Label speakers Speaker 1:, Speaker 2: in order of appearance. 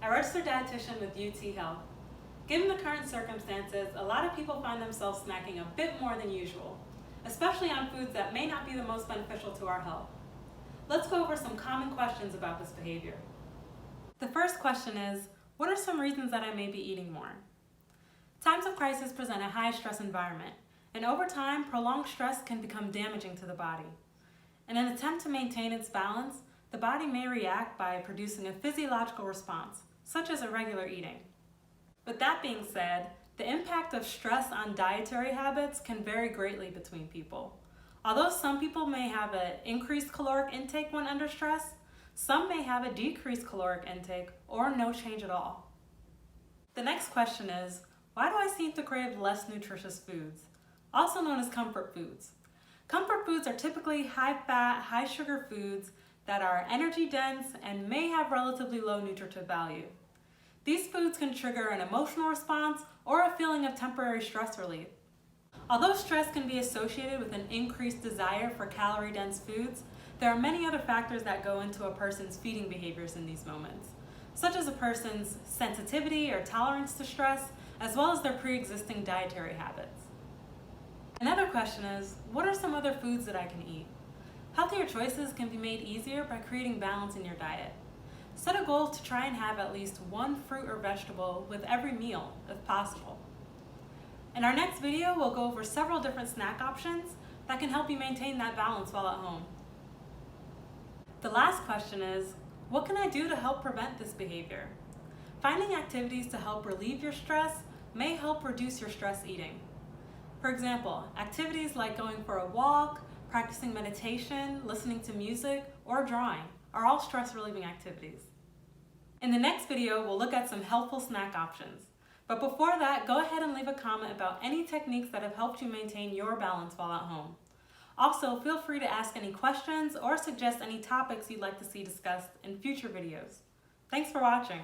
Speaker 1: a registered dietitian with UT Health. Given the current circumstances, a lot of people find themselves snacking a bit more than usual, especially on foods that may not be the most beneficial to our health. Let's go over some common questions about this behavior. The first question is, what are some reasons that I may be eating more? Times of crisis present a high stress environment, and over time, prolonged stress can become damaging to the body. In an attempt to maintain its balance, the body may react by producing a physiological response, such as irregular eating. With that being said, the impact of stress on dietary habits can vary greatly between people. Although some people may have an increased caloric intake when under stress, some may have a decreased caloric intake or no change at all. The next question is, why do I seem to crave less nutritious foods, also known as comfort foods? Comfort foods are typically high-fat, high-sugar foods that are energy-dense and may have relatively low nutritive value. These foods can trigger an emotional response or a feeling of temporary stress relief. Although stress can be associated with an increased desire for calorie-dense foods, there are many other factors that go into a person's feeding behaviors in these moments, such as a person's sensitivity or tolerance to stress, as well as their pre-existing dietary habits. Another question is, what are some other foods that I can eat? Healthier choices can be made easier by creating balance in your diet. Set a goal to try and have at least one fruit or vegetable with every meal, if possible. In our next video, we'll go over several different snack options that can help you maintain that balance while at home. The last question is, what can I do to help prevent this behavior? Finding activities to help relieve your stress may help reduce your stress eating. For example, activities like going for a walk, practicing meditation, listening to music, or drawing are all stress-relieving activities. In the next video, we'll look at some helpful snack options. But before that, go ahead and leave a comment about any techniques that have helped you maintain your balance while at home. Also, feel free to ask any questions or suggest any topics you'd like to see discussed in future videos. Thanks for watching.